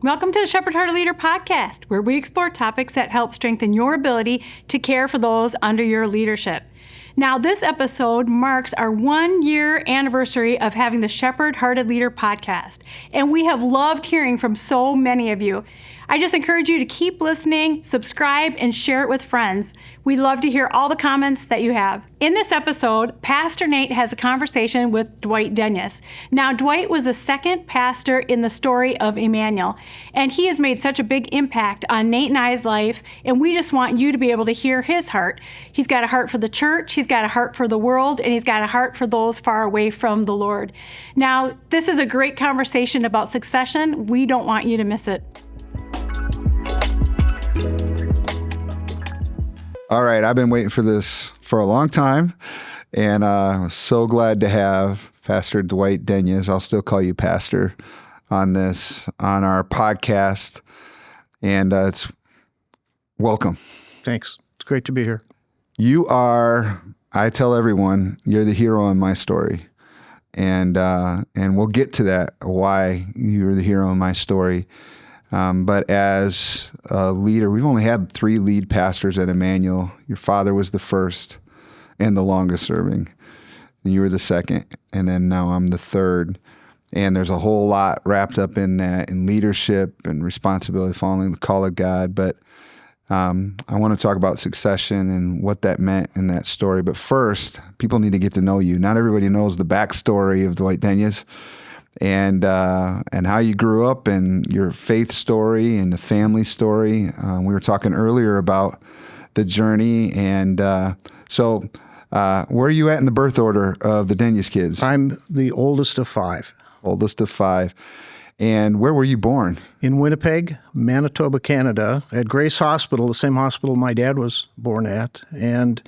Welcome to the Shepherd Heart Leader podcast, where we explore topics that help strengthen your ability to care for those under your leadership. Now, this episode marks our 1-year anniversary of having the Shepherd Hearted Leader podcast, and we have loved hearing from so many of you. I just encourage you to keep listening, subscribe, and share it with friends. We love to hear all the comments that you have. In this episode, Pastor Nate has a conversation with Dwight Denyes. Now, Dwight was the second pastor in the story of Emmanuel, and he has made such a big impact on Nate and I's life, and we just want you to be able to hear his heart. He's got a heart for the church, he's got a heart for the world, and he's got a heart for those far away from the Lord. Now, this is a great conversation about succession. We don't want you to miss it. All right, I've been waiting for this for a long time, and I'm so glad to have Pastor Dwight Denyes, I'll still call you Pastor, on our podcast, and it's welcome. Thanks. It's great to be here. You are, I tell everyone, you're the hero in my story, and we'll get to that, why you're the hero in my story. But as a leader, we've only had 3 lead pastors at Emmanuel. Your father was the first and the longest serving. And you were the second, and then now I'm the third. And there's a whole lot wrapped up in that, in leadership and responsibility, following the call of God. But I want to talk about succession and what that meant in that story. But first, people need to get to know you. Not everybody knows the backstory of Dwight Denyes. And how you grew up and your faith story and the family story. We were talking earlier about the journey. And so where are you at in the birth order of the Denyes kids? I'm the oldest of 5. Oldest of 5. And where were you born? In Winnipeg, Manitoba, Canada, at Grace Hospital, the same hospital my dad was born at. And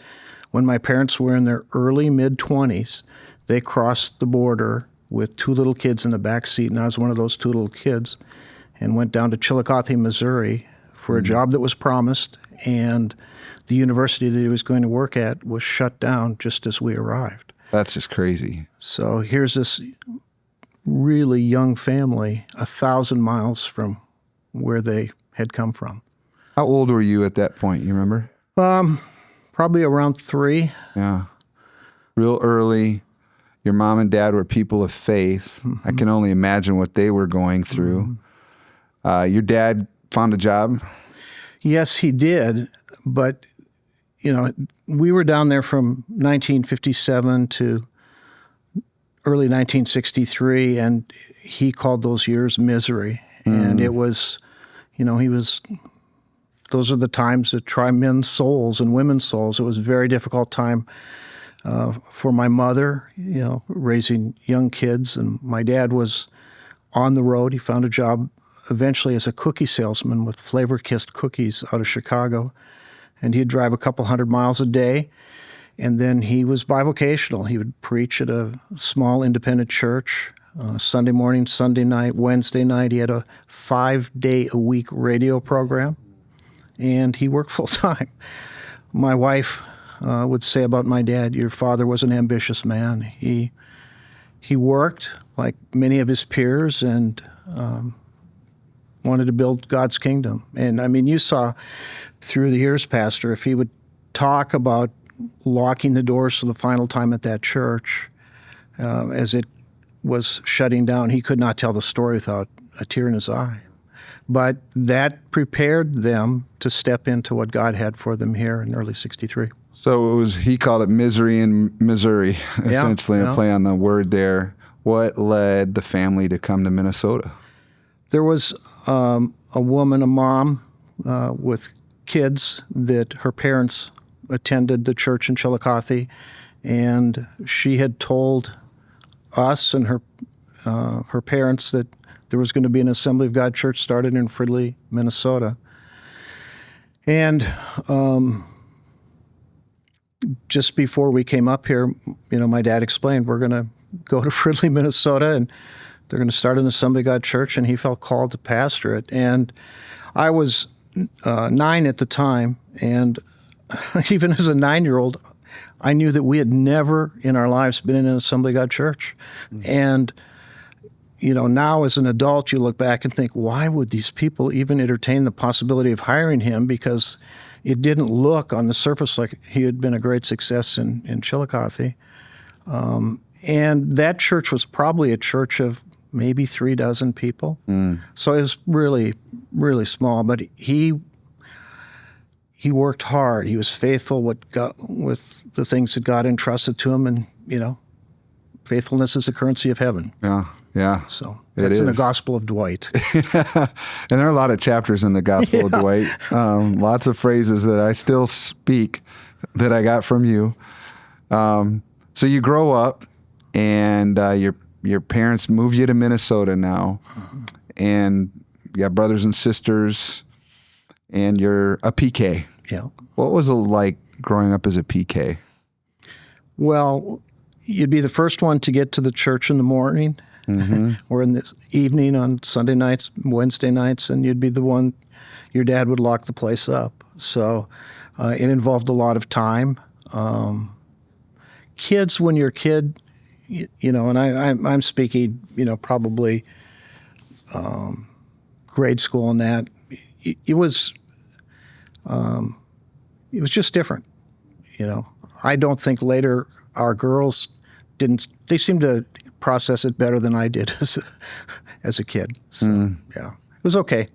when my parents were in their early, mid-20s, they crossed the border with 2 little kids in the back seat, and I was one of those 2 little kids, and went down to Chillicothe, Missouri for a job that was promised, and the university that he was going to work at was shut down just as we arrived. That's just crazy. So here's this really young family 1,000 miles from where they had come from. How old were you at that point, you remember? Probably around 3. Yeah. Real early. Your mom and dad were people of faith. Mm-hmm. I can only imagine what they were going through. Mm-hmm. Your dad found a job? Yes, he did. But, we were down there from 1957 to early 1963, and he called those years misery. Mm. And it was, those are the times that try men's souls and women's souls. It was a very difficult time for my mother, raising young kids. And my dad was on the road. He found a job eventually as a cookie salesman with Flavor Kissed cookies out of Chicago. And he'd drive a couple 100 miles a day. And then he was bivocational. He would preach at a small independent church Sunday morning, Sunday night, Wednesday night. He had a 5-day-a-week radio program. And he worked full time. My wife would say about my dad, your father was an ambitious man. He worked like many of his peers and wanted to build God's kingdom. And I mean, you saw through the years, Pastor, if he would talk about locking the doors for the final time at that church as it was shutting down, he could not tell the story without a tear in his eye. But that prepared them to step into what God had for them here in early 63. So he called it misery in Missouri, essentially, a play on the word there. What led the family to come to Minnesota? There was a woman, a mom with kids that her parents attended the church in Chillicothe, and she had told us and her parents that there was going to be an Assembly of God church started in Fridley, Minnesota. And just before we came up here, my dad explained, we're going to go to Fridley, Minnesota, and they're going to start an Assembly of God church, and he felt called to pastor it. And I was 9 at the time, and even as a 9-year-old, I knew that we had never in our lives been in an Assembly of God church. Mm-hmm. And now as an adult, you look back and think, why would these people even entertain the possibility of hiring him? Because it didn't look on the surface like he had been a great success in Chillicothe. And that church was probably a church of maybe 36 people. So it was really, really small. But he worked hard. He was faithful with the things that God entrusted to him. And, faithfulness is the currency of heaven. Yeah. So that's in the Gospel of Dwight. And there are a lot of chapters in the Gospel of Dwight. Lots of phrases that I still speak that I got from you. So you grow up, and your parents move you to Minnesota now, and you got brothers and sisters, and you're a PK. Yeah. What was it like growing up as a PK? Well, you'd be the first one to get to the church in the morning, or in the evening on Sunday nights, Wednesday nights, and you'd be the one, your dad would lock the place up. So it involved a lot of time. Kids, when you're a kid, and I'm speaking, probably grade school and that, it was just different. I don't think later our girls they seemed to process it better than I did as a kid. So, yeah, it was okay.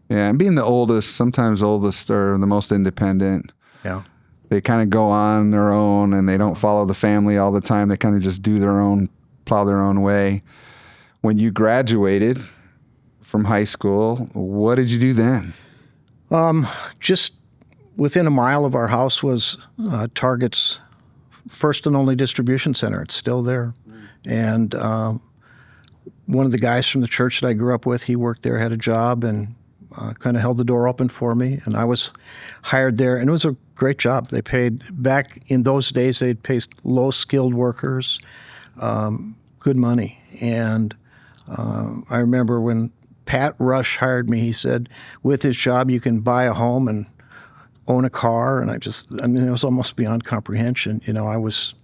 Yeah, and being the oldest, sometimes oldest are the most independent. Yeah. They kind of go on their own, and they don't follow the family all the time. They kind of just do their own, plow their own way. When you graduated from high school, what did you do then? Just within a mile of our house was Target's first and only distribution center. It's still there. And one of the guys from the church that I grew up with, he worked there, had a job, and kind of held the door open for me. And I was hired there, and it was a great job. They paid, back in those days, they'd pay low-skilled workers good money. And I remember when Pat Ruch hired me, he said, with his job, you can buy a home and own a car. And it was almost beyond comprehension. I was,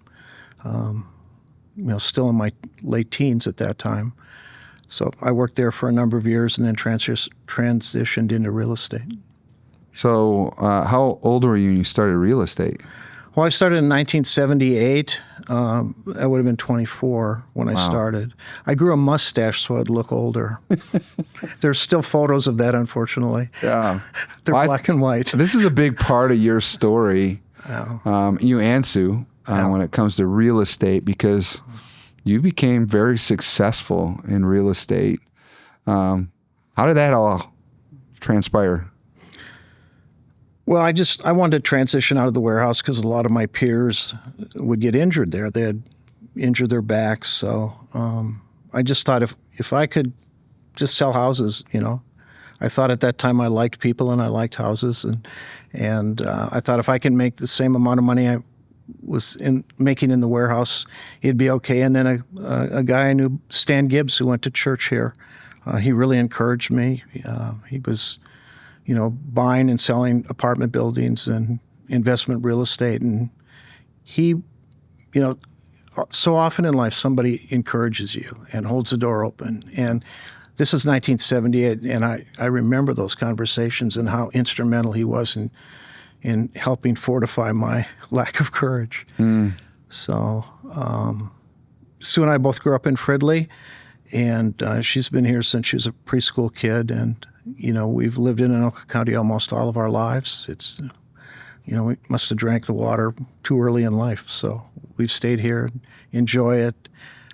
still in my late teens at that time. So I worked there for a number of years and then transitioned into real estate. So how old were you when you started real estate? Well, I started in 1978. I would have been 24 when I started. I grew a mustache so I'd look older. There's still photos of that, unfortunately. Yeah. They're black and white. This is a big part of your story, you and Sue, when it comes to real estate, because you became very successful in real estate. How did that all transpire? Well, I wanted to transition out of the warehouse because a lot of my peers would get injured there. They had injured their backs. So I just thought if I could just sell houses, I thought at that time I liked people and I liked houses. And I thought if I can make the same amount of money I was making in the warehouse, it'd be okay. And then a guy I knew, Stan Gibbs, who went to church here, he really encouraged me. He was buying and selling apartment buildings and investment real estate. And he, so often in life, somebody encourages you and holds the door open. And this is 1978, and I remember those conversations and how instrumental he was in helping fortify my lack of courage. So Sue and I both grew up in Fridley, and she's been here since she was a preschool kid, and we've lived in Anoka County almost all of our lives. It's, we must have drank the water too early in life, so we've stayed here, enjoy it.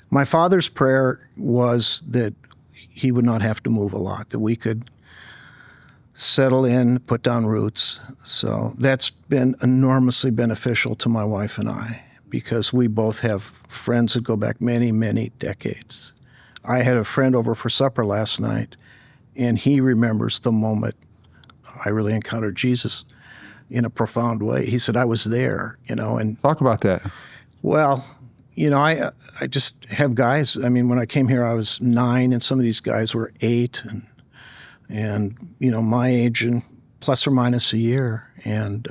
My father's prayer was that he would not have to move a lot, that we could settle in, put down roots. So that's been enormously beneficial to my wife and I, because we both have friends that go back many, many decades. I had a friend over for supper last night, and he remembers the moment I really encountered Jesus in a profound way. He said, I was there, and Talk about that. well, I just have guys. I mean, when I came here, I was 9, and some of these guys were 8, and my age, and plus or minus a year. And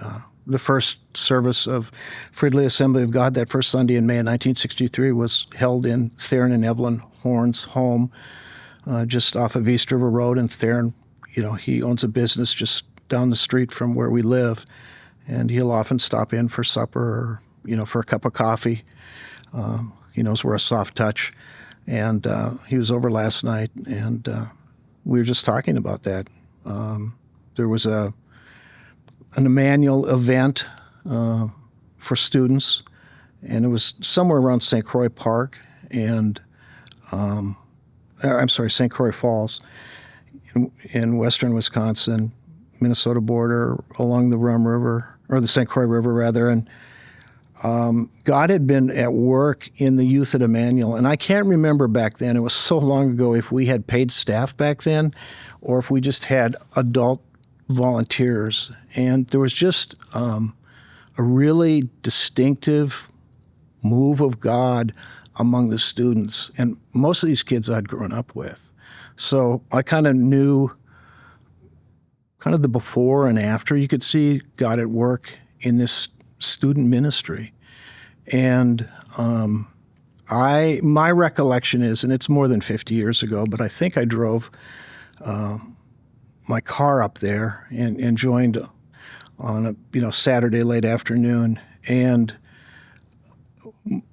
the first service of Fridley Assembly of God, that first Sunday in May of 1963, was held in Theron and Evelyn Horn's home, just off of East River Road. And Theron, he owns a business just down the street from where we live, and he'll often stop in for supper or, for a cup of coffee. He knows we're a soft touch. And he was over last night, and we were just talking about that. There was an Emmanuel event for students, and it was somewhere around St. Croix Park and St. Croix Falls in western Wisconsin, Minnesota border, along the Rum River, or the St. Croix River rather. And God had been at work in the youth at Emmanuel, and I can't remember back then, it was so long ago, if we had paid staff back then or if we just had adult volunteers. And there was just a really distinctive move of God among the students, and most of these kids I'd grown up with. So I kind of knew kind of the before and after. You could see God at work in this student ministry. And my recollection is, and it's more than 50 years ago, but I think I drove my car up there and joined on a Saturday late afternoon. And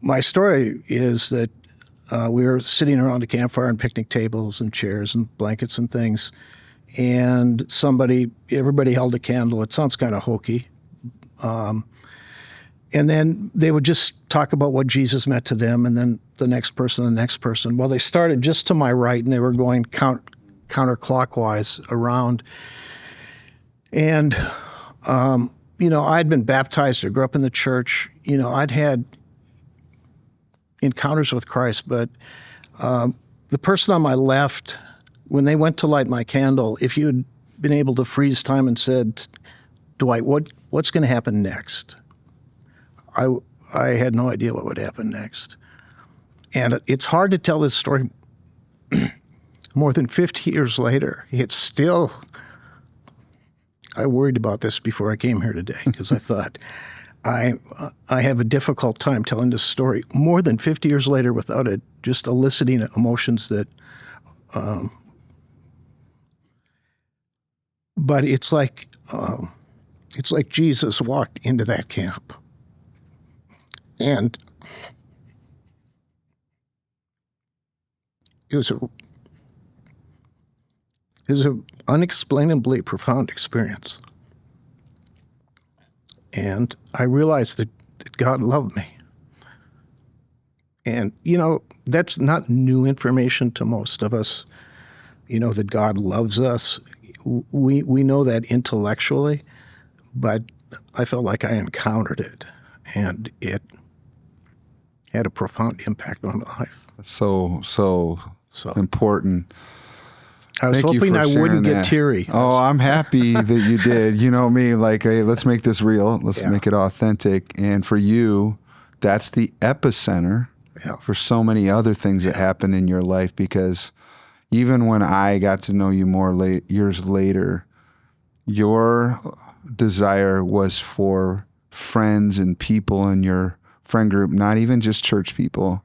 my story is that we were sitting around a campfire and picnic tables and chairs and blankets and things, and everybody held a candle. It sounds kind of hokey. And then they would just talk about what Jesus meant to them, and then the next person. Well, they started just to my right, and they were going counterclockwise around. And, I'd been baptized. I grew up in the church. I'd had encounters with Christ, but the person on my left, when they went to light my candle, if you had been able to freeze time and said, Dwight, what's going to happen next? I had no idea what would happen next. And it's hard to tell this story more than 50 years later. I worried about this before I came here today, because I thought, I have a difficult time telling this story more than 50 years later without it just eliciting emotions that, but it's like Jesus walked into that camp. And it was an unexplainably profound experience. And I realized that God loved me. And, that's not new information to most of us, that God loves us. We know that intellectually, but I felt like I encountered it, and it had a profound impact on my life. So important. I was hoping I wouldn't get teary. Oh, I'm happy that you did. You know me, like, hey, let's make this real. Let's make it authentic. And for you, that's the epicenter for so many other things that happened in your life, because even when I got to know you more years later, your desire was for friends and people in your friend group, not even just church people,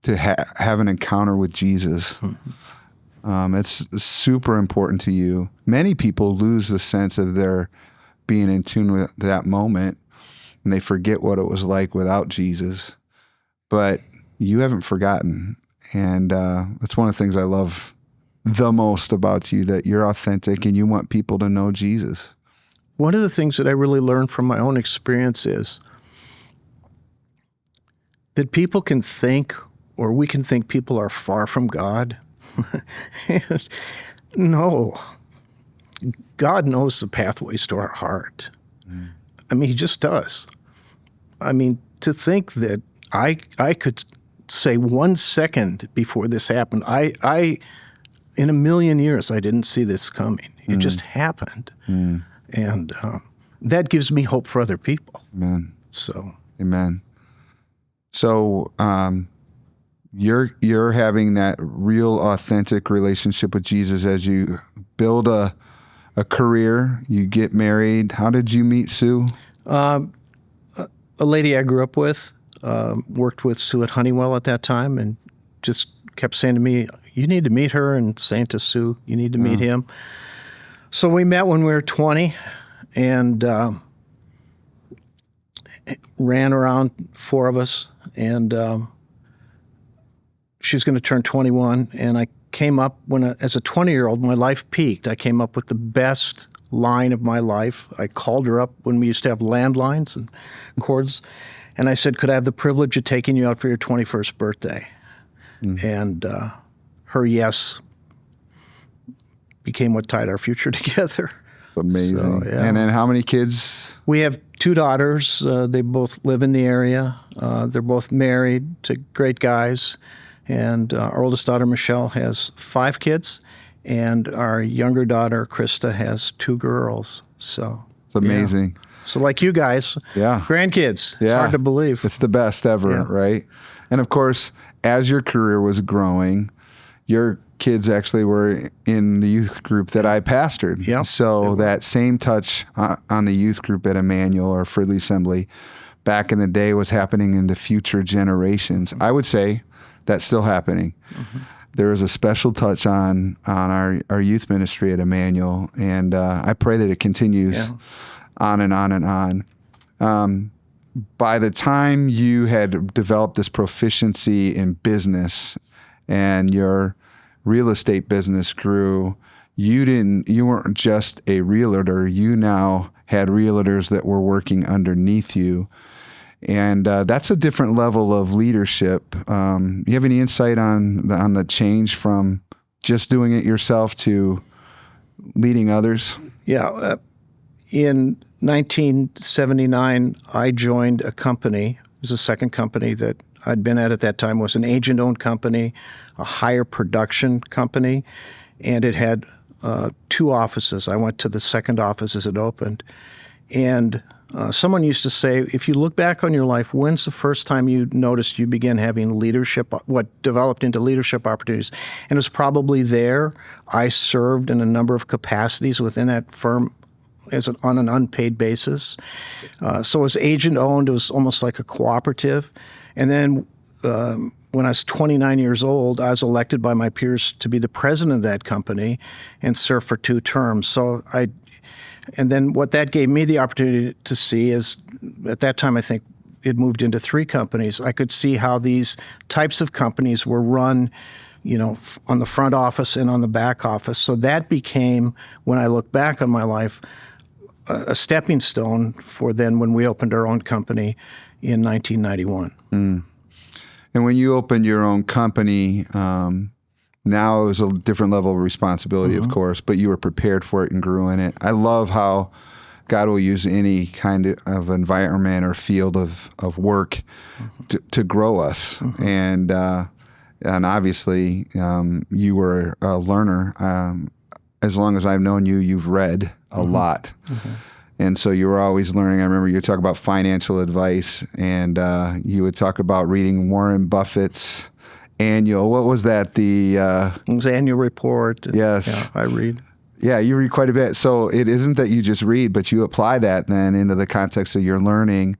to have an encounter with Jesus. Mm-hmm. It's super important to you. Many people lose the sense of their being in tune with that moment, and they forget what it was like without Jesus. But you haven't forgotten. And that's one of the things I love the most about you, that you're authentic and you want people to know Jesus. One of the things that I really learned from my own experience is that people can think, or we can think people are far from God. No. God knows the pathways to our heart. Mm. I mean, he just does. I mean, to think that I could say 1 second before this happened, I in a million years, I didn't see this coming. It just happened. Mm. And that gives me hope for other people. Amen. So. Amen. So you're having that real authentic relationship with Jesus as you build a career, you get married. How did you meet Sue? A lady I grew up with, worked with Sue at Honeywell at that time, and just kept saying to me, you need to meet her, and saying to Sue, you need to meet him. So we met when we were 20, and ran around, four of us, and she was going to turn 21, and I came up, as a 20-year-old, my life peaked. I came up with the best line of my life. I called her up when we used to have landlines and cords, and I said, could I have the privilege of taking you out for your 21st birthday? And her yes became what tied our future together. It's amazing. So, yeah. And then how many kids? We have two daughters. They both live in the area. They're both married to great guys. And our oldest daughter, Michelle, has 5 kids. And our younger daughter, Krista, has 2 girls. So It's amazing. Yeah. So like you guys, grandkids. It's hard to believe. It's the best ever, right? And of course, as your career was growing, your kids actually were in the youth group that I pastored. Yep. So that same touch on the youth group at Emmanuel or Fridley Assembly back in the day was happening into future generations. I would say that's still happening. There is a special touch on our youth ministry at Emmanuel, and I pray that it continues on and on and on. By the time you had developed this proficiency in business and your real estate business grew, you weren't just a realtor. You now had realtors that were working underneath you. And that's a different level of leadership. You have any insight on the change from just doing it yourself to leading others? Yeah. In 1979, I joined a company. It was the second company that I'd been at that time. It was an agent-owned company, a higher production company, and it had 2 offices. I went to the second office as it opened. And someone used to say, if you look back on your life, when's the first time you noticed you began having leadership, what developed into leadership opportunities? And it was probably there. I served in a number of capacities within that firm on an unpaid basis. So it was agent-owned. It was almost like a cooperative. And then when I was 29 years old, I was elected by my peers to be the president of that company and served for 2 terms. And then what that gave me the opportunity to see is, at that time, I think it moved into 3 companies. I could see how these types of companies were run, on the front office and on the back office. So that became, when I look back on my life, a stepping stone for then when we opened our own company in 1991. And when you opened your own company, now it was a different level of responsibility, of course, but you were prepared for it and grew in it. I love how God will use any kind of environment or field of work to grow us. And obviously, you were a learner. As long as I've known you, you've read a lot. And so you were always learning. I remember you would talk about financial advice, and you would talk about reading Warren Buffett's annual, what was that? His annual report. Yes. Yeah, I read. Yeah, you read quite a bit. So it isn't that you just read, but you apply that then into the context of your learning.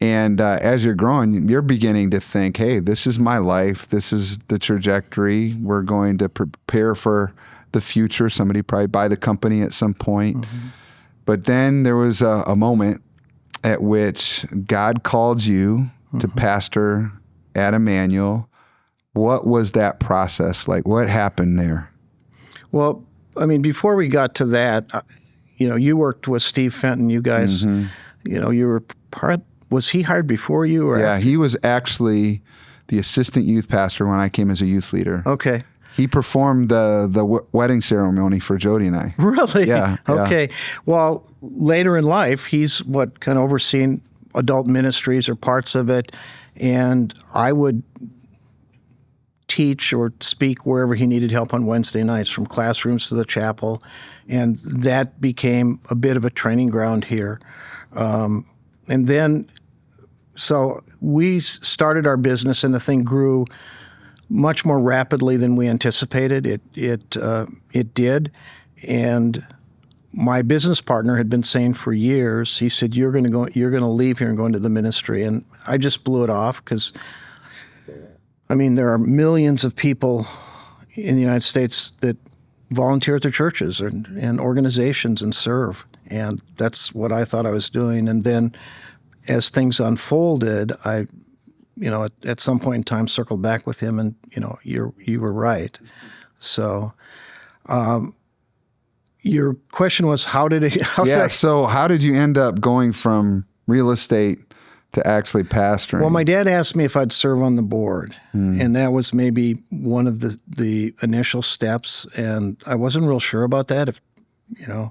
And as you're growing, you're beginning to think, hey, this is my life. This is the trajectory. We're going to prepare for the future. Somebody probably buy the company at some point. But then there was a moment at which God called you to pastor at Emmanuel. What was that process like? What happened there? Well, I mean, before we got to that, you worked with Steve Fenton. You guys, you were was he hired before you or after? He was actually the assistant youth pastor when I came as a youth leader. Okay. He performed the wedding ceremony for Jody and I. Really? Yeah. Okay. Well, later in life, he's kind of overseeing adult ministries or parts of it, and I would teach or speak wherever he needed help on Wednesday nights, from classrooms to the chapel, and that became a bit of a training ground here. And then, so we started our business, and the thing grew much more rapidly than we anticipated. It did, and my business partner had been saying for years, he said, you're going to leave here and go into the ministry. And I just blew it off because, I mean, there are millions of people in the United States that volunteer at their churches and organizations and serve. And that's what I thought I was doing. And then as things unfolded, I, at some point in time circled back with him and, you were right. So, your question was, how did you end up going from real estate to actually pastoring? Well, my dad asked me if I'd serve on the board, and that was maybe one of the initial steps, and I wasn't real sure about that, because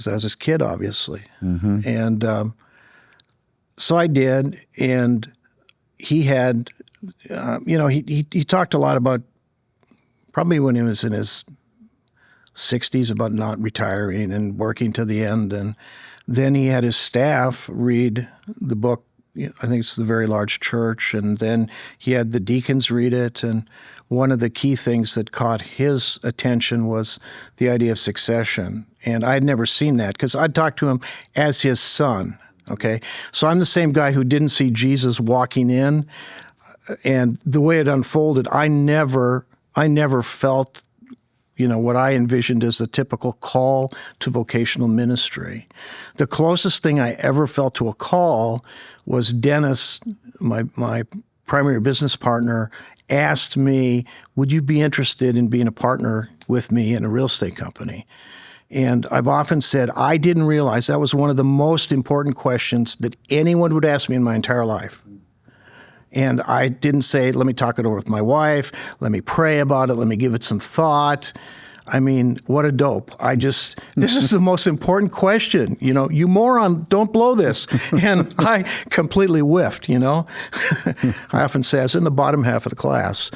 I was his kid, obviously. Mm-hmm. And so I did, and he had, he talked a lot about, probably when he was in his 60s, about not retiring and working to the end. And then he had his staff read the book, I think it's The Very Large Church, and then he had the deacons read it. And one of the key things that caught his attention was the idea of succession. And I'd never seen that because I'd talked to him as his son, okay? So I'm the same guy who didn't see Jesus walking in. And the way it unfolded, I never felt what I envisioned as the typical call to vocational ministry. The closest thing I ever felt to a call was Dennis, my primary business partner, asked me, would you be interested in being a partner with me in a real estate company? And I've often said, I didn't realize that was one of the most important questions that anyone would ask me in my entire life. And I didn't say, let me talk it over with my wife, let me pray about it, let me give it some thought. I mean, what a dope. this is the most important question. You moron, don't blow this. And I completely whiffed, I often say I was in the bottom half of the class.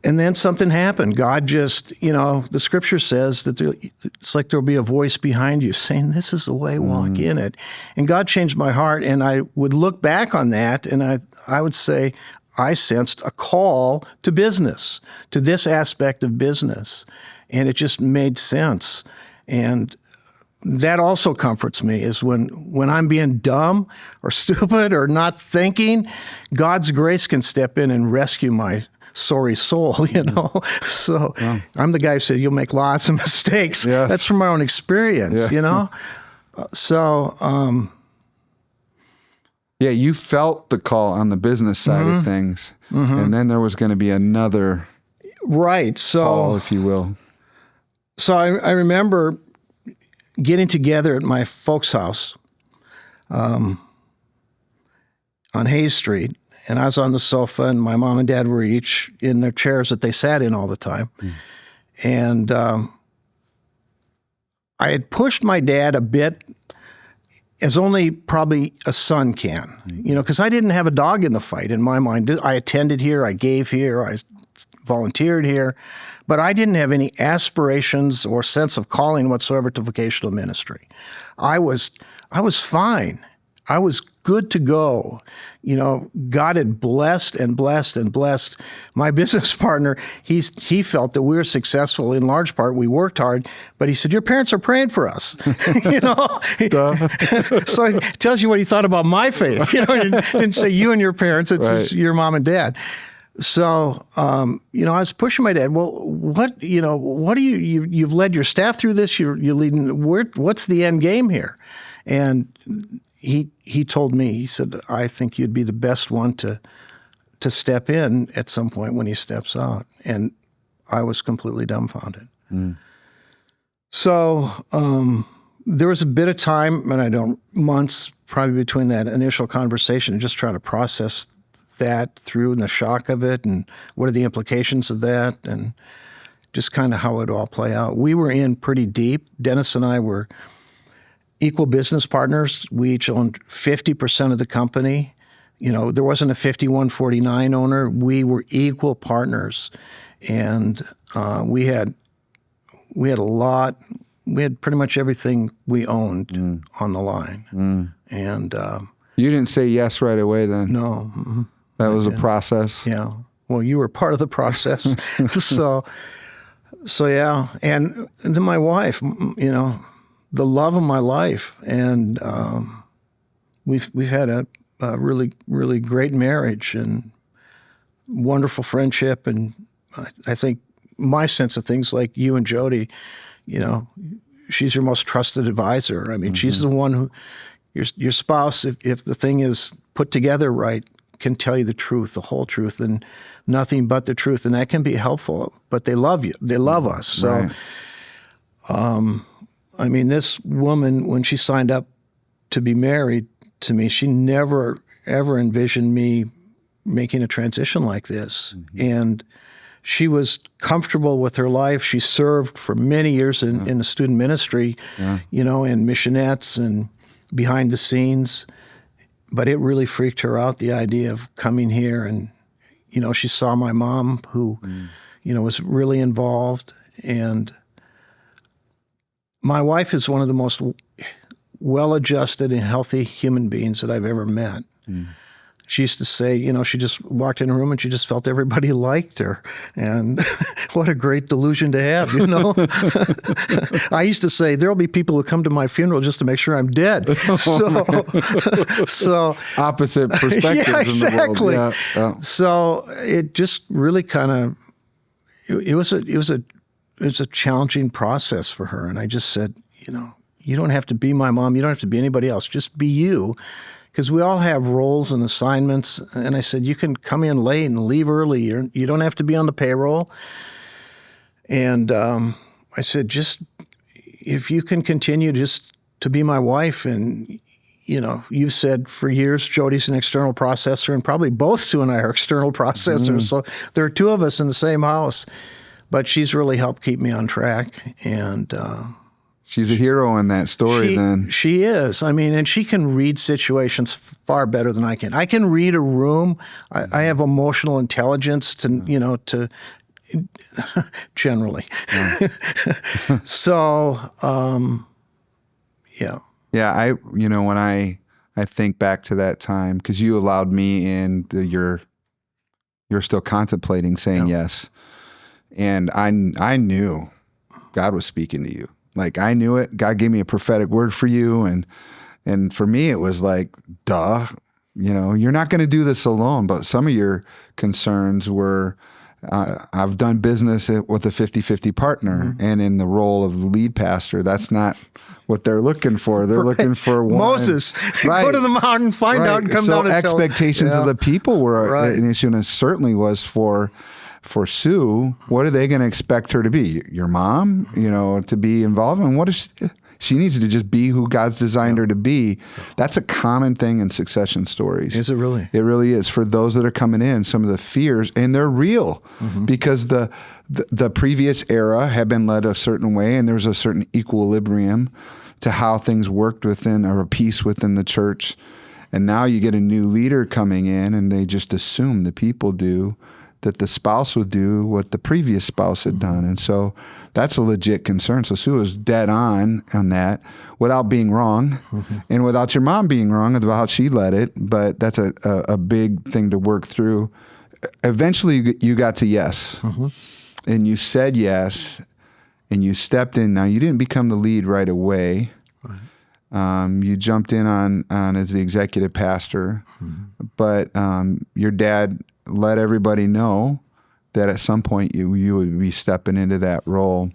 And then something happened. God just, the scripture says that it's like there'll be a voice behind you saying, this is the way, walk in it. And God changed my heart, and I would look back on that, and I would say, I sensed a call to business, to this aspect of business. And it just made sense. And that also comforts me, is when I'm being dumb or stupid or not thinking, God's grace can step in and rescue my sorry soul, So wow. I'm the guy who said, you'll make lots of mistakes. Yes. That's from my own experience, So, yeah, you felt the call on the business side of things, and then there was going to be another call, if you will. So I remember getting together at my folks' house on Hayes Street, and I was on the sofa, and my mom and dad were each in their chairs that they sat in all the time. And I had pushed my dad a bit, as only probably a son can, because I didn't have a dog in the fight in my mind. I attended here, I gave here, I volunteered here, but I didn't have any aspirations or sense of calling whatsoever to vocational ministry. I was fine. I was good to go. God had blessed and blessed and blessed my business partner. He felt that we were successful in large part. We worked hard, but he said, your parents are praying for us. So it tells you what he thought about my faith. He didn't say you and your parents, it's your mom and dad. So, I was pushing my dad. Well, what do you've led your staff through this, you're leading, what's the end game here? And he told me, he said, I think you'd be the best one to step in at some point when he steps out. And I was completely dumbfounded. So there was a bit of time, months probably between that initial conversation and just trying to process that through and the shock of it and what are the implications of that and just kind of how it all play out. We were in pretty deep. Dennis and I were equal business partners. We each owned 50% of the company. There wasn't a 51-49 owner. We were equal partners. And we had a lot. We had pretty much everything we owned on the line. And you didn't say yes right away then? No. That was a process? Yeah. Well, you were part of the process. So So yeah, and then my wife, the love of my life, and we've had a really, really great marriage and wonderful friendship, and I think my sense of things, like you and Jody, she's your most trusted advisor. I mean, she's the one who your spouse, if the thing is put together right, can tell you the truth, the whole truth, and nothing but the truth, and that can be helpful. But they love you, they love us. So, Right. I mean, this woman, when she signed up to be married to me, she never ever envisioned me making a transition like this, and she was comfortable with her life. She served for many years in the student ministry, and missionettes and behind the scenes. But it really freaked her out, the idea of coming here. And, she saw my mom, who, was really involved. And my wife is one of the most well-adjusted and healthy human beings that I've ever met. She used to say, she just walked in a room and she just felt everybody liked her. And what a great delusion to have, I used to say, there'll be people who come to my funeral just to make sure I'm dead. So Opposite perspectives yeah, exactly. in the world. Yeah. So it just really kind of, it was a challenging process for her. And I just said, you don't have to be my mom. You don't have to be anybody else. Just be you. Because we all have roles and assignments. And I said, you can come in late and leave early. You don't have to be on the payroll. And I said, just if you can continue just to be my wife. And, you've said for years, Jody's an external processor, and probably both Sue and I are external processors. So there are two of us in the same house. But she's really helped keep me on track. And She's a hero in that story, then. She is. I mean, and she can read situations far better than I can. I can read a room. I have emotional intelligence to generally. Yeah. So, yeah. Yeah, when I think back to that time, because you allowed me in, you're still contemplating saying yes. And I knew God was speaking to you. Like, I knew it. God gave me a prophetic word for you. And for me, it was like, duh, you're not going to do this alone. But some of your concerns were, I've done business with a 50-50 partner. And in the role of lead pastor, that's not what they're looking for. They're looking for one. Moses, go to the mountain, find out, and come down and tell. So expectations of the people were an issue, and it certainly was for Sue. What are they going to expect her to be? Your mom, to be involved in? What is she needs to just be who God's designed her to be. That's a common thing in succession stories. Is it really? It really is. For those that are coming in, some of the fears, and they're real, because the previous era had been led a certain way, and there's a certain equilibrium to how things worked within, or a peace within the church. And now you get a new leader coming in, and they just assume, the people do, that the spouse would do what the previous spouse had done. And so that's a legit concern. So Sue was dead on that, without being wrong, and without your mom being wrong about how she led it. But that's a big thing to work through. Eventually you got to yes, and you said yes, and you stepped in. Now, you didn't become the lead right away. You jumped in on as the executive pastor, but your dad let everybody know that at some point you would be stepping into that role.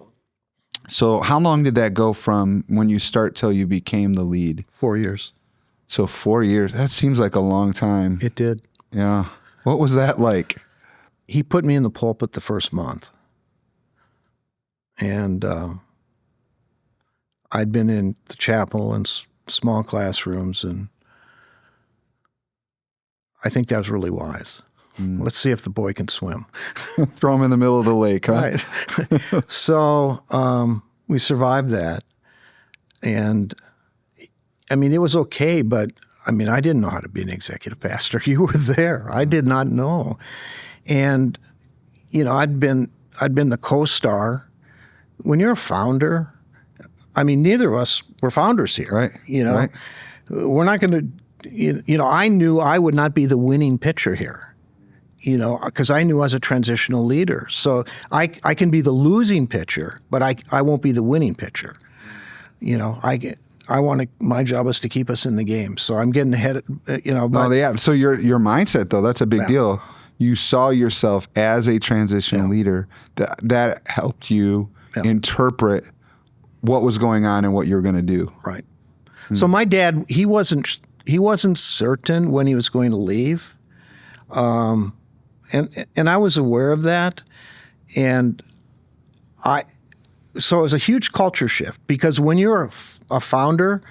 So how long did that go from when you start till you became the lead? 4 years. So 4 years. That seems like a long time. It did. Yeah. What was that like? He put me in the pulpit the first month. And I'd been in the chapel and small classrooms, and I think that was really wise. Let's see if the boy can swim. Throw him in the middle of the lake, huh? Right. So we survived that. And, I mean, it was okay, but, I mean, I didn't know how to be an executive pastor. You were there. I did not know. And, I'd been the co-star. When you're a founder, I mean, neither of us were founders here. Right. Right. We're not going to, I knew I would not be the winning pitcher here. because I knew I was a transitional leader. So I can be the losing pitcher, but I won't be the winning pitcher. My job is to keep us in the game. So I'm getting ahead, But, So your mindset, though, that's a big deal. You saw yourself as a transitional leader. That helped you interpret what was going on and what you were going to do. Right. So my dad, he wasn't certain when he was going to leave. And I was aware of that. And so it was a huge culture shift, because when you're a founder,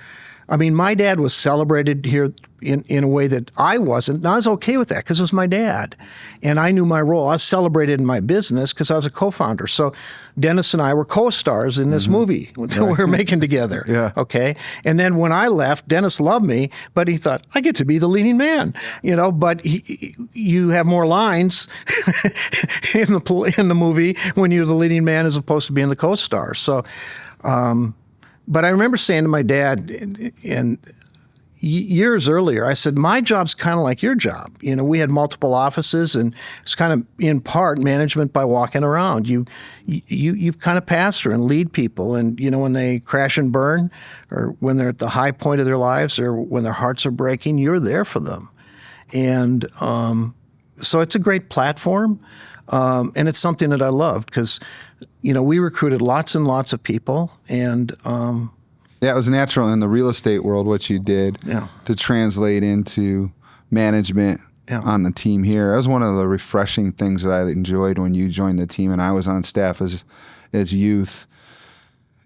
I mean, my dad was celebrated here in a way that I wasn't. And I was okay with that because it was my dad. And I knew my role. I was celebrated in my business because I was a co-founder. So Dennis and I were co-stars in this movie that we were making together. Yeah. Okay. And then when I left, Dennis loved me, but he thought, I get to be the leading man. But you have more lines in the movie when you're the leading man as opposed to being the co-star. So, but I remember saying to my dad, and years earlier, I said, my job's kind of like your job. We had multiple offices, and it's kind of in part management by walking around. You kind of pastor and lead people, and when they crash and burn, or when they're at the high point of their lives, or when their hearts are breaking, you're there for them. And so it's a great platform, and it's something that I loved because we recruited lots and lots of people, and it was natural in the real estate world what you did to translate into management on the team here. That was one of the refreshing things that I enjoyed when you joined the team and I was on staff as youth,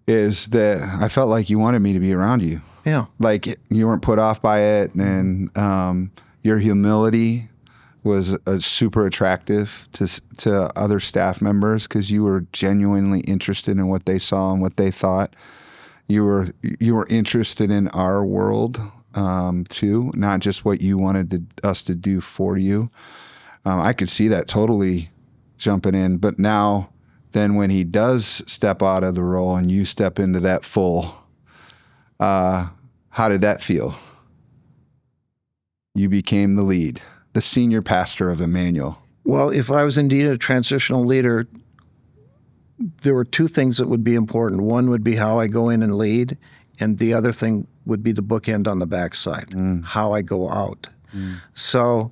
is that I felt like you wanted me to be around you. Yeah. Like you weren't put off by it, and your humility was super attractive to other staff members because you were genuinely interested in what they saw and what they thought. You were interested in our world too, not just what you wanted us to do for you. I could see that totally jumping in. But now, then when he does step out of the role and you step into that full, how did that feel? You became the lead, the senior pastor of Emmanuel. Well, if I was indeed a transitional leader, there were two things that would be important. One would be how I go in and lead, and the other thing would be the bookend on the backside, how I go out. So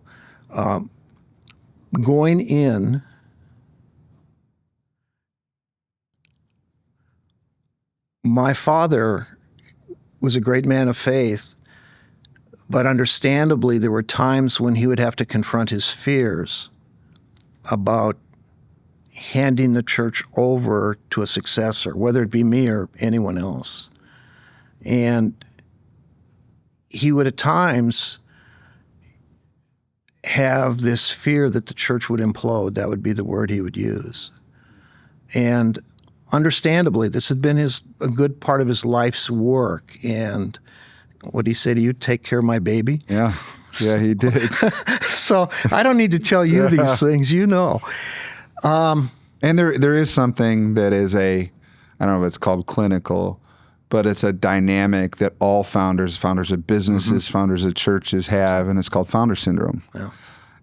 going in, my father was a great man of faith, but understandably there were times when he would have to confront his fears about handing the church over to a successor, whether it be me or anyone else. And he would at times have this fear that the church would implode. That would be the word he would use. And understandably, this had been a good part of his life's work. And what did he say to you? Take care of my baby? Yeah, he did. So I don't need to tell you these things, And there is something that is I don't know if it's called clinical, but it's a dynamic that all founders of businesses, founders of churches have, and it's called founder syndrome. Yeah.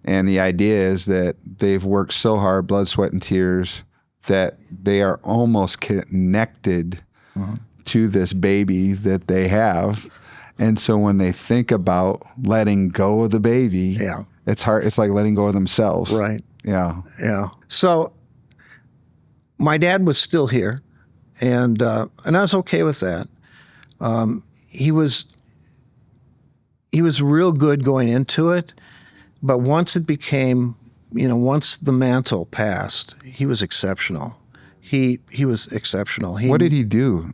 And the idea is that they've worked so hard, blood, sweat, and tears, that they are almost connected to this baby that they have. And so when they think about letting go of the baby, it's hard. It's like letting go of themselves. Right. Yeah. Yeah. So my dad was still here, and I was okay with that. He was real good going into it, but once it became, once the mantle passed, he was exceptional. He was exceptional. What did he do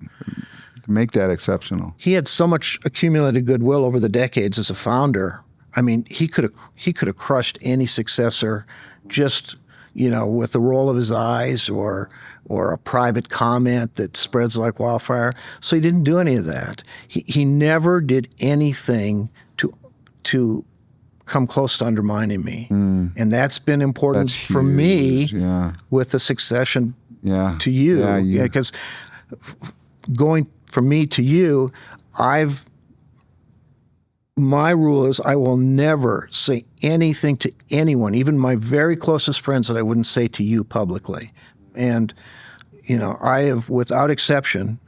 to make that exceptional? He had so much accumulated goodwill over the decades as a founder. I mean, he could have crushed any successor just, with the roll of his eyes or a private comment that spreads like wildfire. So he didn't do any of that. He never did anything to come close to undermining me. And that's been important for me with the succession to you. Because going from me to you, I've my rule is I will never say anything to anyone, even my very closest friends, that I wouldn't say to you publicly. And, I have, without exception,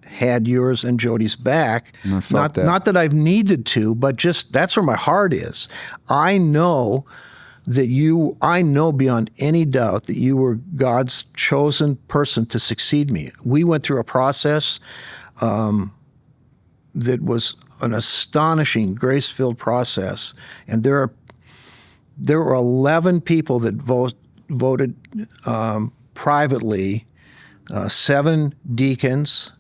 had yours and Jody's back. I felt that. Not that I've needed to, but just that's where my heart is. I know beyond any doubt that you were God's chosen person to succeed me. We went through a process that was an astonishing, grace-filled process, and there were 11 people that voted privately, 7 deacons,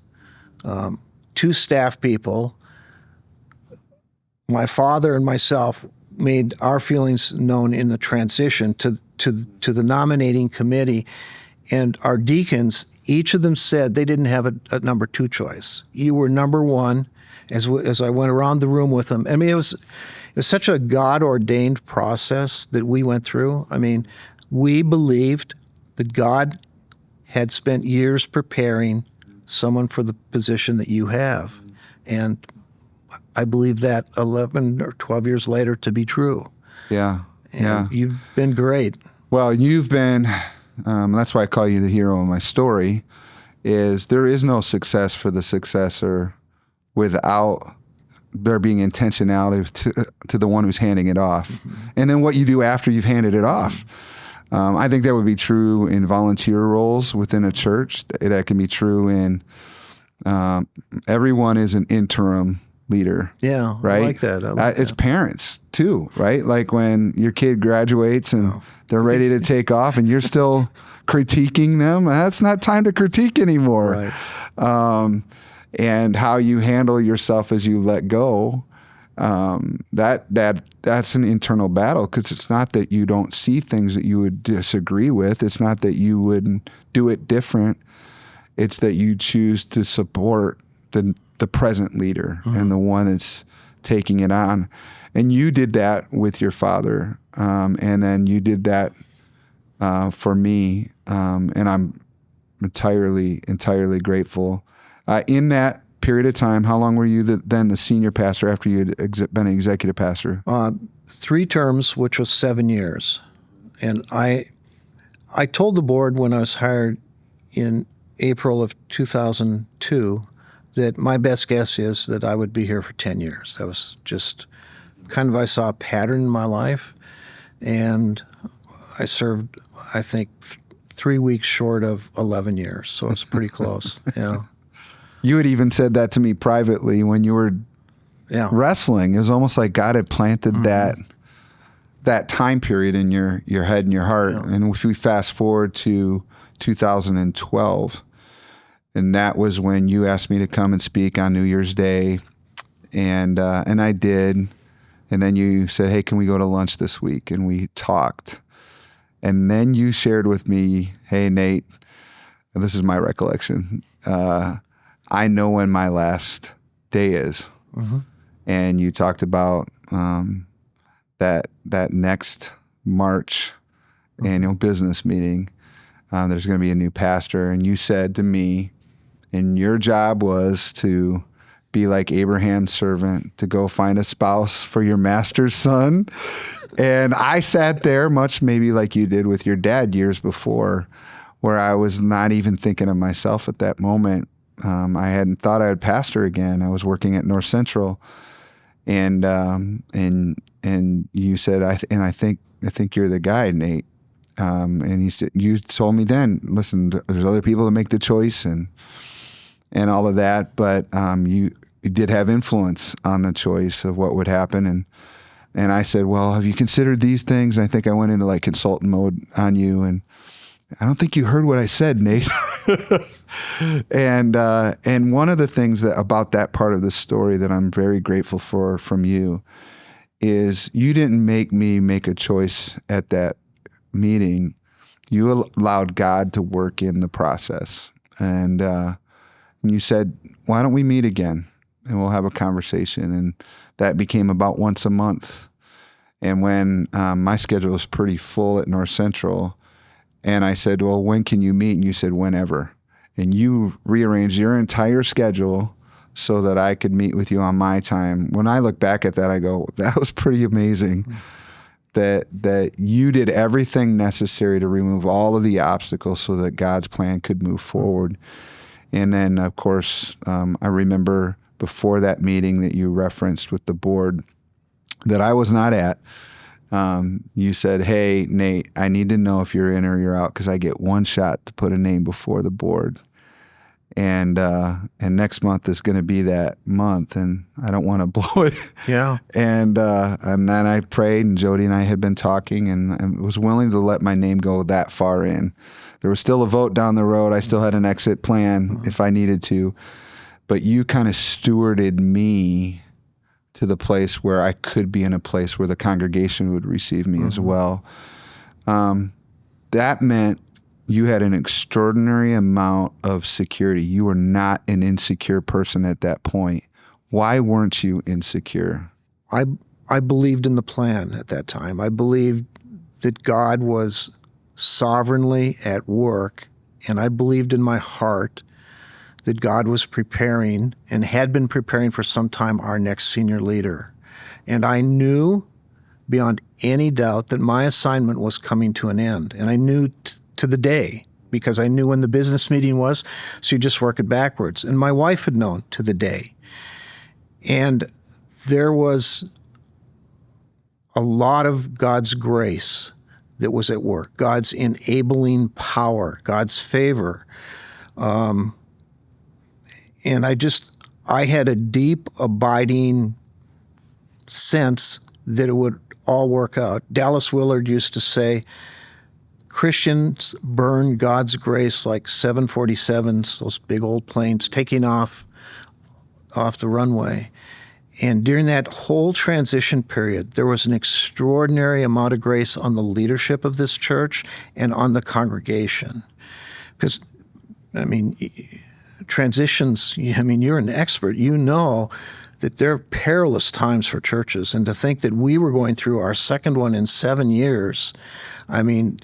2 staff people. My father and myself made our feelings known in the transition to the nominating committee, and our deacons, each of them said they didn't have a number 2 choice. You were number 1. As I went around the room with them, I mean, it was such a God-ordained process that we went through. I mean, we believed that God had spent years preparing someone for the position that you have, and I believe that 11 or 12 years later to be true. Yeah, And you've been great. Well, you've been. That's why I call you the hero of my story. Is there is no success for the successor without there being intentionality to the one who's handing it off. Mm-hmm. And then what you do after you've handed it off. I think that would be true in volunteer roles within a church. That can be true in everyone is an interim leader. Yeah, right? I like that. It's parents too, right? Like when your kid graduates and they're ready to take off and you're still critiquing them, that's not time to critique anymore. Right. And how you handle yourself as you let go, that's an internal battle, because it's not that you don't see things that you would disagree with. It's not that you wouldn't do it different. It's that you choose to support the present leader and the one that's taking it on. And you did that with your father, and then you did that for me, and I'm entirely grateful. In that period of time, how long were you then the senior pastor after you had been an executive pastor? 3 terms, which was 7 years. And I told the board when I was hired in April of 2002 that my best guess is that I would be here for 10 years. That was just kind of, I saw a pattern in my life. And I served, I think, 3 weeks short of 11 years. So it's pretty close. You had even said that to me privately when you were wrestling. It was almost like God had planted that time period in your head and your heart. Yeah. And if we fast forward to 2012, and that was when you asked me to come and speak on New Year's Day, and I did. And then you said, "Hey, can we go to lunch this week?" And we talked. And then you shared with me, "Hey, Nate," and this is my recollection, I know when my last day is. Mm-hmm. And you talked about that next March annual business meeting. There's going to be a new pastor. And you said to me, and your job was to be like Abraham's servant, to go find a spouse for your master's son. And I sat there, much maybe like you did with your dad years before, where I was not even thinking of myself at that moment. I hadn't thought I would pastor again. I was working at North Central, and you said, I think you're the guy, Nate. And you told me then, listen, there's other people that make the choice and all of that, but you did have influence on the choice of what would happen. And I said, well, have you considered these things? And I think I went into like consultant mode on you, and I don't think you heard what I said, Nate. And one of the things about that part of the story that I'm very grateful for from you is you didn't make me make a choice at that meeting. You allowed God to work in the process. And you said, why don't we meet again and we'll have a conversation? And that became about once a month. And when my schedule was pretty full at North Central, and I said, well, when can you meet? And you said, whenever. And you rearranged your entire schedule so that I could meet with you on my time. When I look back at that, I go, that was pretty amazing. That you did everything necessary to remove all of the obstacles so that God's plan could move forward. And then, of course, I remember before that meeting that you referenced with the board that I was not at, you said, hey, Nate, I need to know if you're in or you're out because I get one shot to put a name before the board. And next month is going to be that month, and I don't want to blow it. Yeah. And then I prayed, and Jody and I had been talking, and I was willing to let my name go that far in. There was still a vote down the road. I still had an exit plan if I needed to. But you kind of stewarded me to the place where I could be in a place where the congregation would receive me as well. That meant you had an extraordinary amount of security. You were not an insecure person at that point. Why weren't you insecure? I believed in the plan at that time. I believed that God was sovereignly at work, and I believed in my heart that God was preparing and had been preparing for some time our next senior leader. And I knew beyond any doubt that my assignment was coming to an end. And I knew to the day, because I knew when the business meeting was, so you just work it backwards. And my wife had known to the day. And there was a lot of God's grace that was at work, God's enabling power, God's favor. And I had a deep, abiding sense that it would all work out. Dallas Willard used to say, Christians burn God's grace like 747s, those big old planes taking off the runway. And during that whole transition period, there was an extraordinary amount of grace on the leadership of this church and on the congregation. Because, I mean, transitions, you're an expert. You know that there are perilous times for churches. And to think that we were going through our second one in 7 years, I mean,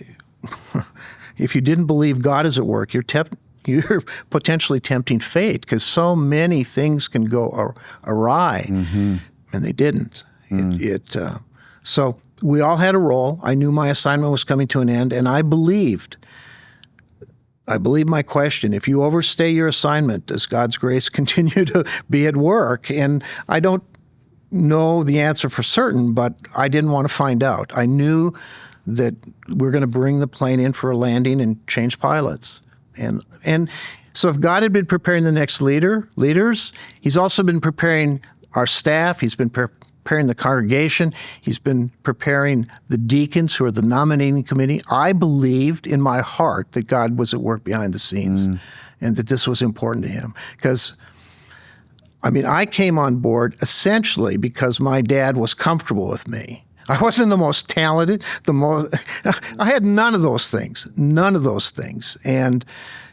if you didn't believe God is at work, you're potentially tempting fate, because so many things can go awry, and they didn't. So we all had a role. I knew my assignment was coming to an end, and I believed my question, if you overstay your assignment, does God's grace continue to be at work? And I don't know the answer for certain, but I didn't want to find out. I knew that we're going to bring the plane in for a landing and change pilots. And so if God had been preparing the next leaders, he's also been preparing our staff, he's been preparing the congregation, he's been preparing the deacons who are the nominating committee. I believed in my heart that God was at work behind the scenes and that this was important to him. Because, I came on board essentially because my dad was comfortable with me. I wasn't the most talented, I had none of those things. And,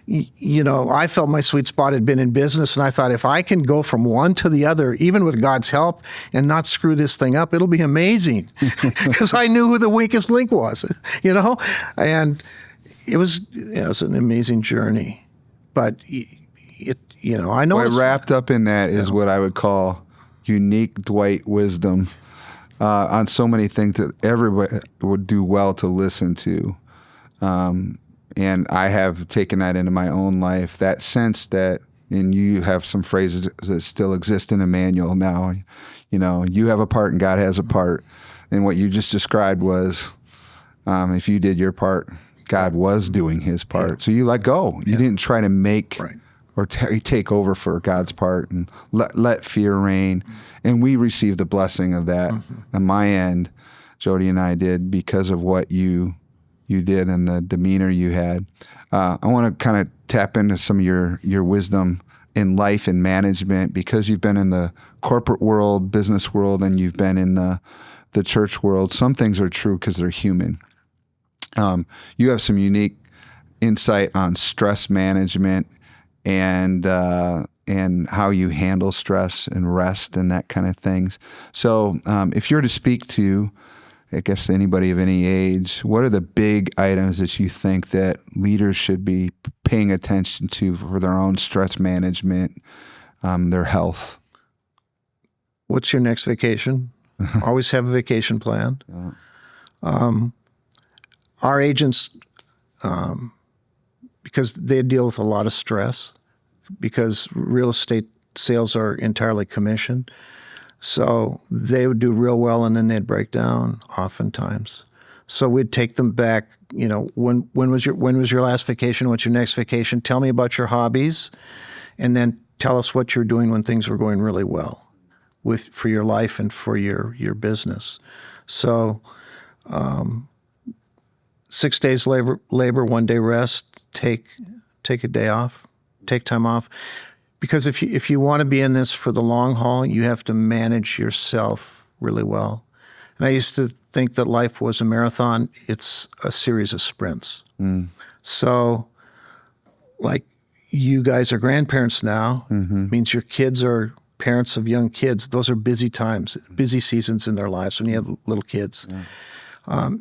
I felt my sweet spot had been in business, and I thought if I can go from one to the other, even with God's help, and not screw this thing up, it'll be amazing. Because I knew who the weakest link was, And it was an amazing journey. But, I know what wrapped up in that is what I would call unique Dwight wisdom. On so many things that everybody would do well to listen to. And I have taken that into my own life, that sense that, and you have some phrases that still exist in Emmanuel now, you have a part and God has a part. And what you just described was, if you did your part, God was doing his part. Yeah. So you let go. You didn't try to make or take over for God's part and let fear reign. And we received the blessing of that on my end. Jody and I did because of what you did and the demeanor you had. I want to kind of tap into some of your wisdom in life and management, because you've been in the corporate world, business world, and you've been in the church world. Some things are true because they're human. You have some unique insight on stress management and how you handle stress and rest and that kind of things. So if you're to speak to, I guess, anybody of any age, what are the big items that you think that leaders should be paying attention to for their own stress management their health. What's your next vacation? Always have a vacation plan. Our agents, because they deal with a lot of stress, because real estate sales are entirely commission, so they would do real well and then they'd break down oftentimes. So we'd take them back. When was your last vacation? What's your next vacation? Tell me about your hobbies, and then tell us what you're doing when things were going really well, for your life and for your business. So 6 days labor, 1 day rest. Take a day off. Take time off, because if you want to be in this for the long haul, you have to manage yourself really well. And I used to think that life was a marathon. It's a series of sprints. So, like, you guys are grandparents now. Means your kids are parents of young kids. Those are busy times, busy seasons in their lives when you have little kids.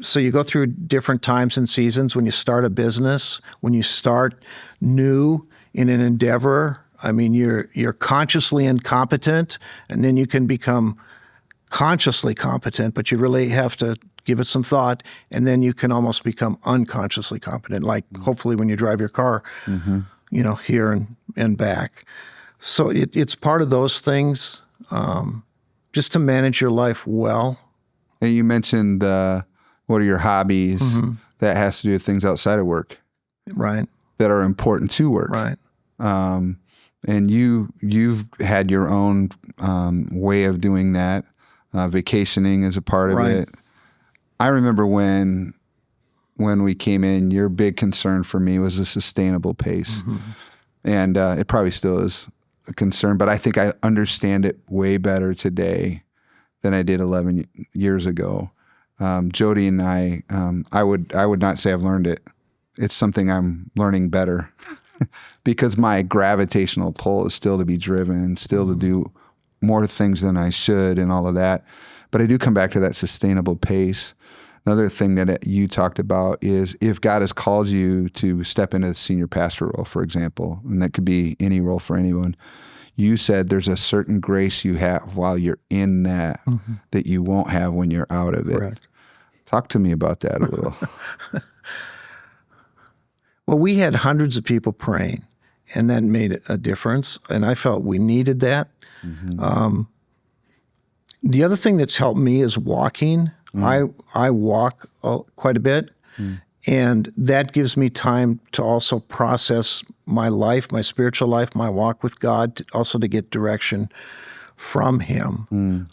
So you go through different times and seasons when you start a business, when you start new in an endeavor. I mean, you're consciously incompetent, and then you can become consciously competent, but you really have to give it some thought, and then you can almost become unconsciously competent, like hopefully when you drive your car, here and back. So it's part of those things, just to manage your life well. And you mentioned what are your hobbies? That has to do with things outside of work, right? That are important to work, right? And you've had your own way of doing that. Vacationing is a part of it. I remember when we came in, your big concern for me was a sustainable pace, and it probably still is a concern. But I think I understand it way better today than I did 11 years ago. Jody and I would not say I've learned it. It's something I'm learning better because my gravitational pull is still to be driven, still to do more things than I should and all of that. But I do come back to that sustainable pace. Another thing that you talked about is if God has called you to step into the senior pastor role, for example, and that could be any role for anyone, you said there's a certain grace you have while you're in that that you won't have when you're out of it. Correct. Talk to me about that a little. Well, we had hundreds of people praying, and that made a difference, and I felt we needed that. The other thing that's helped me is walking. I walk quite a bit, and that gives me time to also process my life, my spiritual life, my walk with God, also to get direction from Him.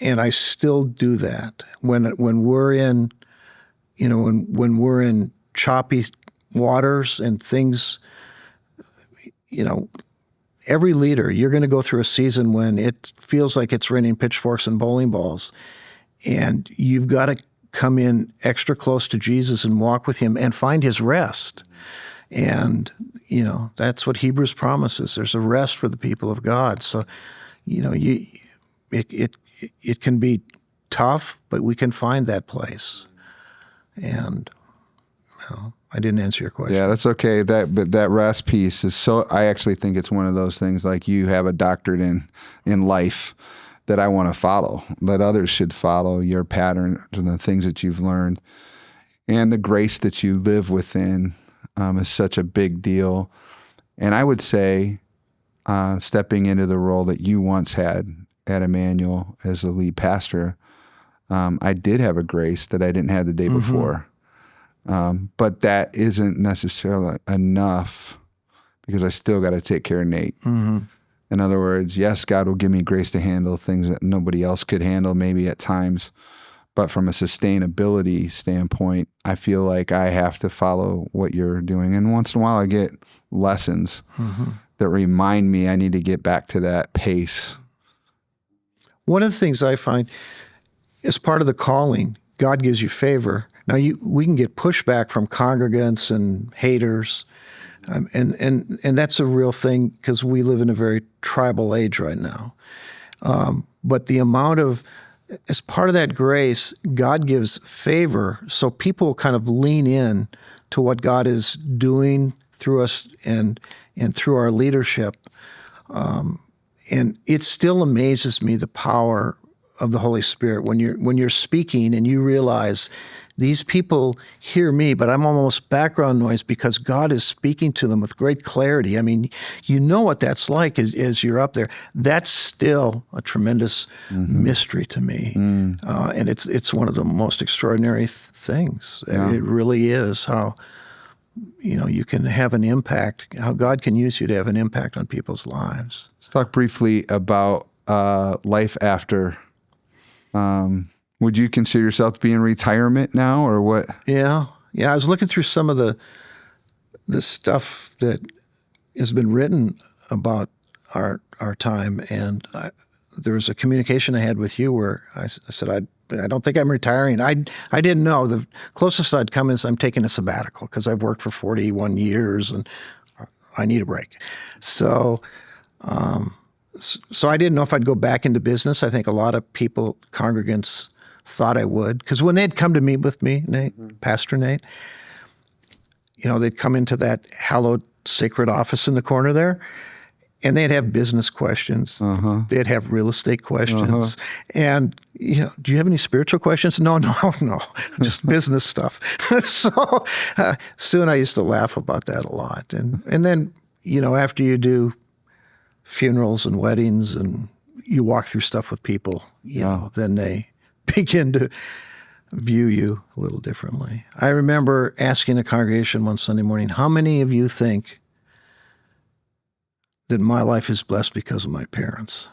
And I still do that when we're in, when we're in choppy waters and things. Every leader, you're going to go through a season when it feels like it's raining pitchforks and bowling balls, and you've got to come in extra close to Jesus and walk with Him and find His rest. And, that's what Hebrews promises. There's a rest for the people of God. So, it can be tough, but we can find that place. And, I didn't answer your question. Yeah, that's okay. But that rest piece is I actually think it's one of those things, like you have a doctorate in life that I want to follow, that others should follow your pattern and the things that you've learned. And the grace that you live within is such a big deal. And I would say stepping into the role that you once had at Emmanuel as the lead pastor, I did have a grace that I didn't have the day before. But that isn't necessarily enough because I still got to take care of Nate. In other words, yes, God will give me grace to handle things that nobody else could handle maybe at times. But from a sustainability standpoint, I feel like I have to follow what you're doing. And once in a while I get lessons that remind me I need to get back to that pace. One of the things I find as part of the calling, God gives you favor. Now, we can get pushback from congregants and haters, and that's a real thing because we live in a very tribal age right now. But the amount of, as part of that grace, God gives favor, so people kind of lean in to what God is doing through us and through our leadership. And it still amazes me the power of the Holy Spirit when you're speaking and you realize these people hear me, but I'm almost background noise because God is speaking to them with great clarity. I mean, you know what that's like as you're up there. That's still a tremendous mystery to me, and it's one of the most extraordinary things. Yeah. It really is how you can have an impact, how God can use you to have an impact on people's lives. Let's talk briefly about life after. Would you consider yourself to be in retirement now, or what? Yeah. I was looking through some of the stuff that has been written about our time, and there was a communication I had with you where I said I don't think I'm retiring. I didn't know. The closest I'd come is I'm taking a sabbatical because I've worked for 41 years and I need a break. So I didn't know if I'd go back into business. I think a lot of people, congregants, thought I would, because when they'd come to meet with me, Nate, Pastor Nate, they'd come into that hallowed sacred office in the corner there, and they'd have business questions. They'd have real estate questions. And, do you have any spiritual questions? No, just business stuff. So soon I used to laugh about that a lot. And then, after you do funerals and weddings and you walk through stuff with people, then they begin to view you a little differently. I remember asking a congregation one Sunday morning, how many of you think that my life is blessed because of my parents?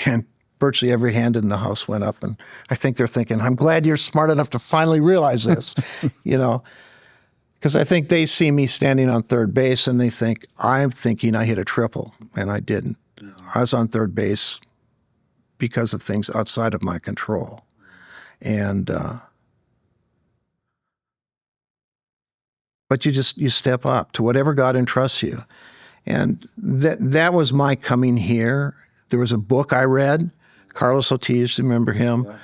And virtually every hand in the house went up, and I think they're thinking, I'm glad you're smart enough to finally realize this, because I think they see me standing on third base and they think, I'm thinking I hit a triple, and I didn't. I was on third base because of things outside of my control. And but you step up to whatever God entrusts you. And that was my coming here. There was a book I read, Carlos Ortiz, remember him? Yeah.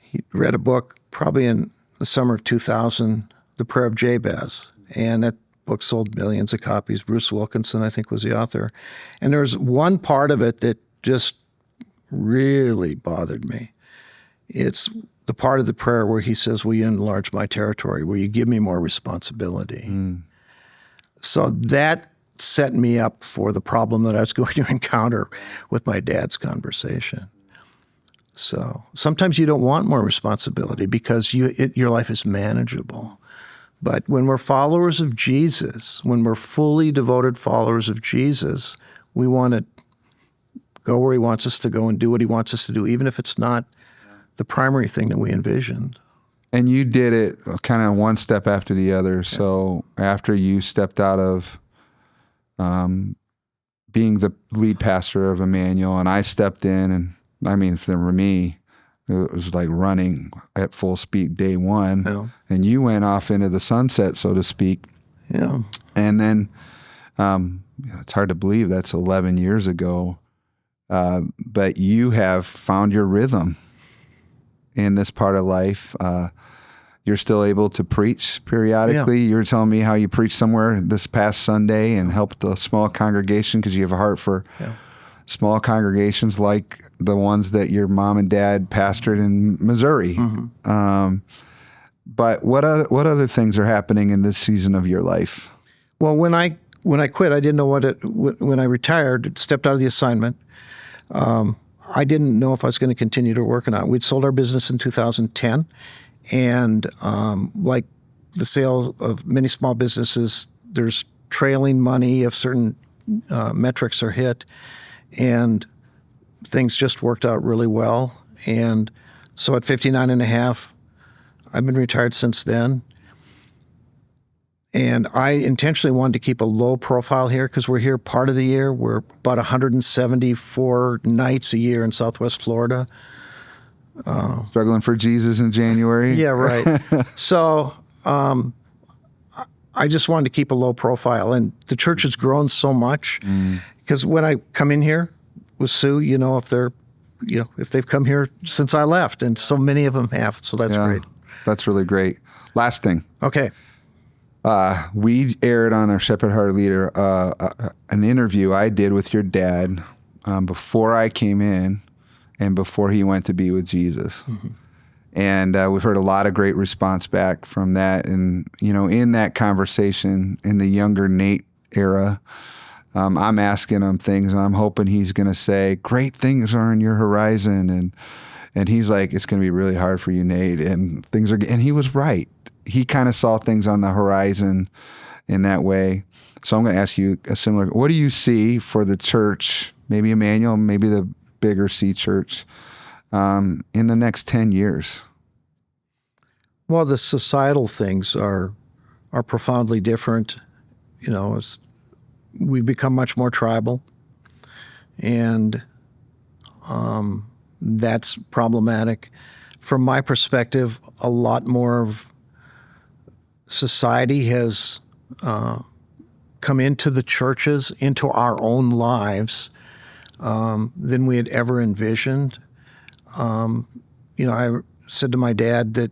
He read a book probably in the summer of 2000, The Prayer of Jabez. And that book sold millions of copies. Bruce Wilkinson, I think, was the author. And there's one part of it that just really bothered me. It's the part of the prayer where he says, will you enlarge my territory? Will you give me more responsibility? So that set me up for the problem that I was going to encounter with my dad's conversation. So sometimes you don't want more responsibility because your life is manageable. But when we're followers of Jesus, when we're fully devoted followers of Jesus, we want to go where he wants us to go and do what he wants us to do, even if it's not the primary thing that we envisioned. And you did it kind of one step after the other. So after you stepped out of being the lead pastor of Emmanuel, and I stepped in, and I mean, for me, it was like running at full speed day one, and you went off into the sunset, so to speak. Yeah. And then it's hard to believe that's 11 years ago, but you have found your rhythm in this part of life. You're still able to preach periodically. Yeah. You were telling me how you preached somewhere this past Sunday and helped a small congregation because you have a heart for small congregations like the ones that your mom and dad pastored in Missouri. But what other things are happening in this season of your life? Well, when I quit, I didn't know when I retired, stepped out of the assignment, I didn't know if I was going to continue to work or not. We'd sold our business in 2010. And like the sales of many small businesses, there's trailing money if certain metrics are hit. And things just worked out really well. And so at 59 and a half, I've been retired since then. And I intentionally wanted to keep a low profile here because we're here part of the year. We're about 174 nights a year in Southwest Florida. Struggling for Jesus in January. Yeah, right. So I just wanted to keep a low profile. And the church has grown so much because when I come in here with Sue, if they've come here since I left, and so many of them have. So that's great. That's really great. Last thing. Okay. We aired on our Shepherd Heart Leader an interview I did with your dad before I came in and before he went to be with Jesus. Mm-hmm. And we've heard a lot of great response back from that. And, in that conversation, in the younger Nate era, I'm asking him things, and I'm hoping he's going to say, great things are on your horizon. And he's like, it's going to be really hard for you, Nate. And he was right. He kind of saw things on the horizon in that way. So I'm going to ask you a similar, what do you see for the church, maybe Emmanuel, maybe the bigger C church, in the next 10 years? Well, the societal things are profoundly different. We've become much more tribal, and that's problematic. From my perspective, a lot more of society has come into the churches, into our own lives, than we had ever envisioned. I said to my dad that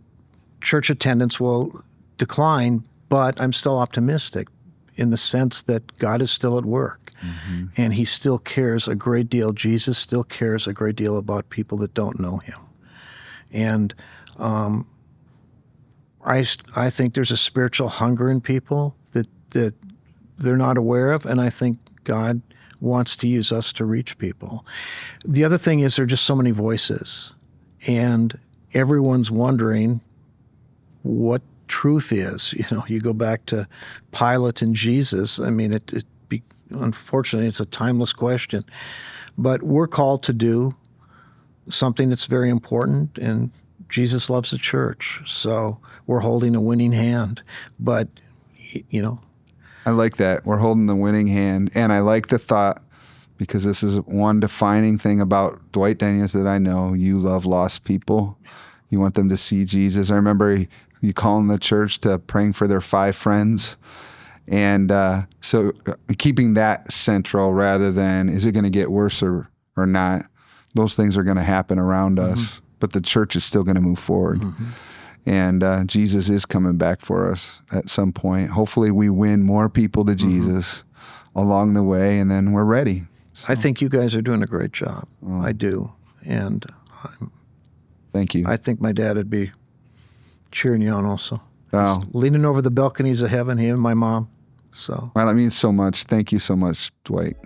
church attendance will decline, but I'm still optimistic in the sense that God is still at work. Mm-hmm. And he still cares a great deal. Jesus still cares a great deal about people that don't know him. And I think there's a spiritual hunger in people that they're not aware of, and I think God wants to use us to reach people. The other thing is there are just so many voices, and everyone's wondering what truth is. You go back to Pilate and Jesus. I mean, unfortunately, it's a timeless question. But we're called to do something that's very important, and Jesus loves the church, so we're holding a winning hand. But, I like that. We're holding the winning hand, and I like the thought, because this is one defining thing about Dwight Denyes that I know. You love lost people. You want them to see Jesus. I remember you calling the church to praying for their 5 friends. And so keeping that central rather than is it going to get worse or not, those things are going to happen around mm-hmm. us, but the church is still going to move forward. Mm-hmm. And Jesus is coming back for us at some point. Hopefully we win more people to Jesus mm-hmm. along the way, and then we're ready. So. I think you guys are doing a great job. Oh. I do. And thank you. I think my dad would be cheering you on also. Oh. He's leaning over the balconies of heaven, he and my mom. So. Well, that means so much. Thank you so much, Dwight.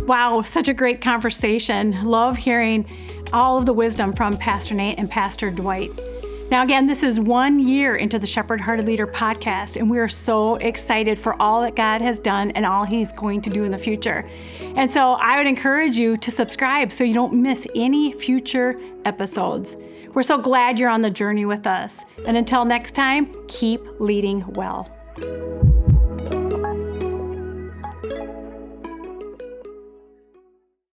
Wow, such a great conversation. Love hearing all of the wisdom from Pastor Nate and Pastor Dwight. Now, again, this is 1 year into the Shepherd Hearted Leader podcast, and we are so excited for all that God has done and all he's going to do in the future. And so I would encourage you to subscribe so you don't miss any future episodes. We're so glad you're on the journey with us. And until next time, keep leading well.